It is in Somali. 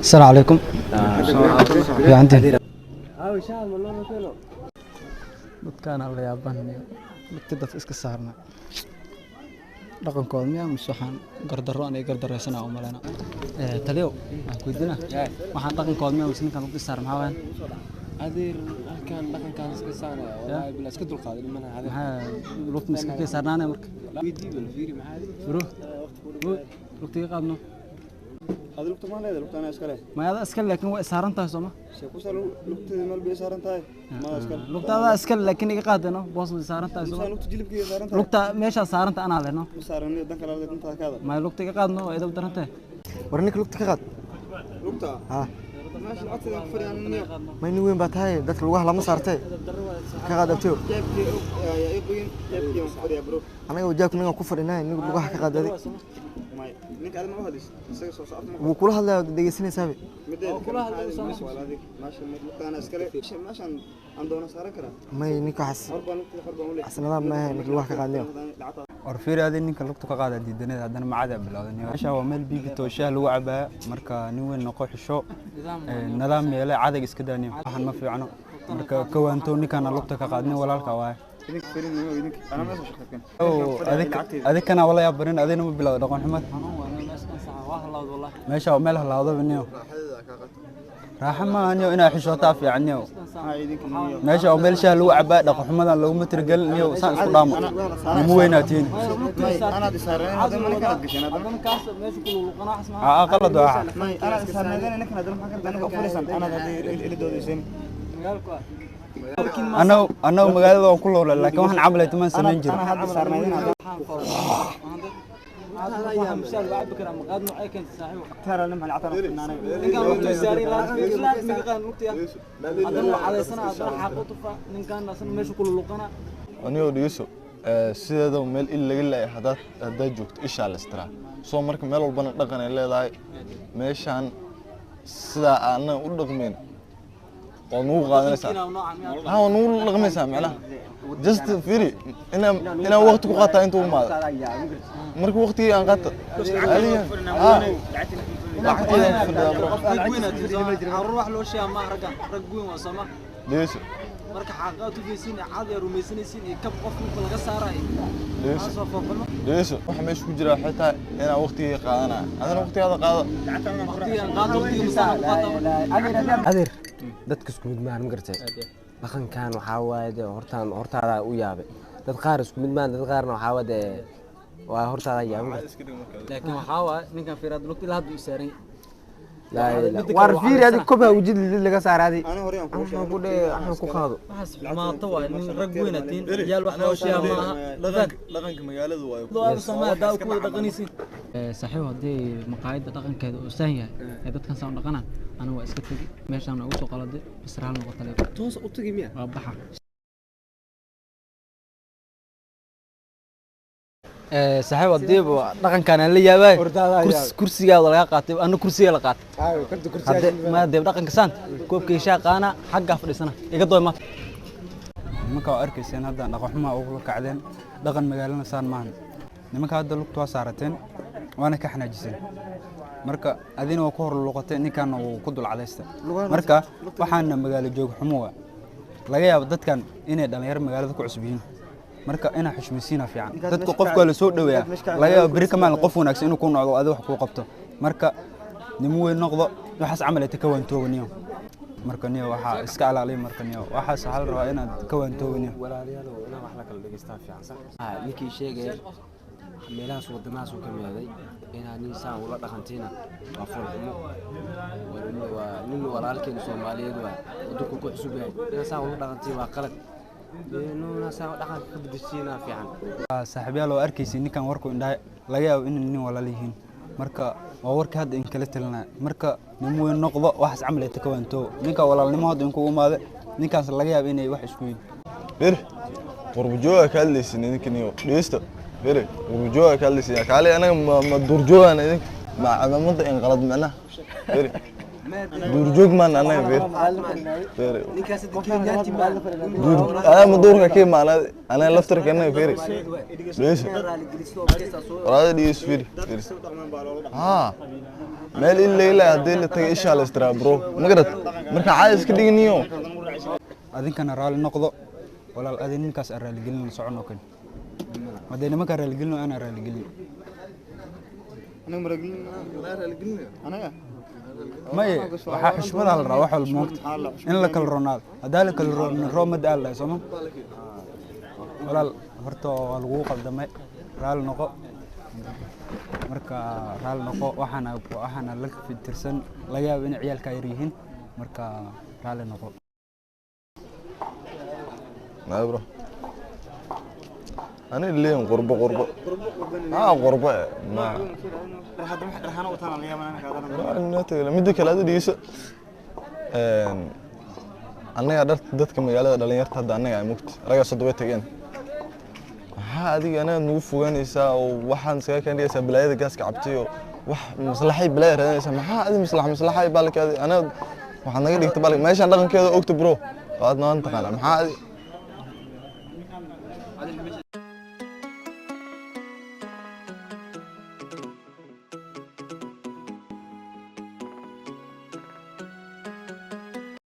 السلام عليكم. في عندي dadkaan la yaabanayo dadka iska saarna dhaqankooda miyaa mise waxaan gardarro anay gardareysanaa u maleena taliyow waxaan ku weydiinaa waxaan dhaqankooda miyaa mise ninkaan ugu saar maxaa weyn adeer halkaan dhaqankaan iska saarnaa wallahi bila iska dulqaaday mana adeer maxaa lugta iska ka saarnaanay marka weydii bal fiiri maxaa bro lugtiga qaadno هذا لقطة ما ليه لقطة أنا أسكله ما هذا أسكال لكن هو سارنتها سما شكوسة لقطة مال بي سارنتها ما أسكل لقطة هذا أسكال لكن إيه قادنا بوصل سارنتها سما لقطة جلب كي سارنتها لقطة ماشى سارنت أنا علينا سارني دنك على دنك هذا ما لقطة قادنا إذا بدرنتها ورنيك لقطة قاد لقطة ها ماشي العطل كفر يعني ما إنه وين باتهاي دك الواه لما صارتها كقاد أبتيو جابك يا يبين جابك يوم كفر يا برو أنا وجاك نيجا كفر هنا نيجا الواه كقاد هذه ما نيك هذا ما هو هذا وكل هذا دقيقة سنة سابق كل هذا ماشي ولا هذيك ماشي لقطة أنا أسكله ماشي عندنا سارة كرا ما ينيك حس هربان هربان ولا حسنا ما نيجا الواه كقاد نيجا warfiir aad ninka lugta ka qaada diidanada hadana macada bilowday meesha waa meel biigi tooshaha lagu cabaa marka nin weyn noqo xisho nidaam meele cadag iska daaniyo waxan ma fiicno marka kawaanto ninkan lugta ka qaadnay walaalka waay أنا ما أشوفك adig kana wala yaabrin adina ma bilowday dhaqan xumad meesha waa meel halaado biniyo raaxa ma aniyo ina xishootaa fiicniyo meesha waa meel shaah lagu cabaa dhaqan xumadan lagu matirgalniyo saan isku dhaamo nimu weynaatiin أنا دسارين هذا ما نكاد قشين هذا qalad waa أنا دسارين هذا نكاد هذا ما كان أنا أفرسان أنا هذا اللي دودي سين أنا magaalada waan ku lowlay laakiin waxaan camalay tuman sameyn jiray أنا هذا دسارين هذا يا مشال وعب بكره مقادنا أي كنت صاحبه ترى لما العطر أنا إن كان وقت ساري لا ميقان وقت يا هذا على سنة هذا حقوقه إن كان أصلا مش كل لقنا anigo dhigiso sideeda meel il laga leeyahay haddaad joogto isha la istiraah soo marka meel walbana dhaqan ay leedahay meeshaan sidaa aanan u dhaqmeyn oo nugu qaadanaysaa waa nugu dhaqmaysaa macnaha just firi inaan waqti ku qaataa intuu imaado marka waqtigii aan qaata روح لو شيء ما رجعين وسما dhigiso marka xaqaatu fiisin caad yar rumaysanaysiin ee kab qof inta laga saaray dhigiso waxa meesha ku jira xitaa inaan waqtigii qaadanaa adana waqtigaada qaado adeer dadka isku mid maan ma gartay dhaqankan waxa waaye hortaada u yaabay dad qaar isku mid maan dad qaarna waxa waaye waa hortaada yaabay laakiin waxa waaye ninkan fiirad lugti la haduu saaray warfiir adig koba wajid laga saaraaday أنا هوري أنكو ku dhee waxaan ku qaado ما طوى nin rag weynatiin rijaal wax loo sheeyaa ma aha dhaqanka magaaladu waayo dad Soomaaliya daa ku dhaqanaysiin saaxiib hadii maqaayada dhaqankeeda uu saahan yahay ee dadkan saan dhaqana ana waa iska tagi meeshaan ugu soo qaladay israel noqotay toos u tagi miya waa baxa saaxiib hadii dhaqankan la yaabay kursigaada laga qaatay ana kursiga la qaatay ma deeb dhaqanka saan koobkii shaqaana xagga fadhiisana iga dooy ma nimanka oo arkayseen hadda dhaqan xumaa ugu kacdeen dhaqan magaalada saan maahan nimanka hadda lugta waa saarateen waana ka xanaajiseen marka adina waa ku hor luqatay ninkan uu ku dul cadaystay marka waxaana magaalo joog xumo laga yaabo dadkan inay dhalinyaro magaalada ku cusub yihiin marka ina xushmaysiina fiican dadku qofka la soo dhaweeyaa laga yaabo bari kamaan qof wanaagsan inuu ku noqdo adiga wax ku qabto marka nimu weyn noqdo waxaas camalay ka wantoobaniyo marka niyo waxa iska alaaliyo marka niyo waxaas hal rabaa inaad ka wantoobaniyo walaalayaal ina wax la kala dhageystaa fiican sax ninkii sheegay meelahaas wadanaas uu ka meeday inaan insaan ula dhaqantiina waa furxumo waa nin walaalkeen Soomaaliyeed waa dadku ku cusub yahay insaan ula dhaqantii waa qalad inuu saa dhaqan ka bedeshiina fiican saaxiibayaal oo arkaysi ninkan warku indhahay laga yaabo in nin walaal yihiin marka waa warka hadda in kala talina marka nin weyn noqdo waxaas camalay ka wanto ninka walaalnimo hadda in ku umaade ninkaas laga yaabo inay wax isku yihiin bir warbujoga ka hadlaysin idinka niyo dhiista bir warbujoga ka hadlaysin kaale anaga ma durjoogan idinka ma calaamada in qalad macna bir duurjoog maan anaga feeri ama duurka ka imaanay anaga laftarka anaga feeri dheesha walaada dhiis feeri haa meel ilaa haddii la tagay isha la istraa bro magarad marka caadis ka dhigniyo adinkana raali noqdo walaal adin ninkaas raali gelin socono kan madayna marka raali gelino ana raali gelin anaga maraglin anaga may waxa xushmada la raawo wax walba moogta in la kala ronaad hadaa la kala roomad alla sooma walaal horta waa lagu qaldamay raali noqo marka raali noqo waxaana la fitirsan laga yaabo in ciyaalka ay yihiin marka raali noqo ما برو أنا اللي قربة قربة ما رحنا وطن على اليمن أنا كذا أنا مدك هذا ديس أنا قدرت كم يلا دلني يرتد أنا يعني مكت رجع صدوات جن هذه أنا نوف وجاني سا وواحد سا كان يسا بلايد جاس كعبتيه وح مصلحي بلايد هذا يسا ما هذه مصلحي بالك هذه أنا وحنا قاعد يكتب بالك ماشي أنا كذا أكتب برو بعد ما أنت قال ما هذه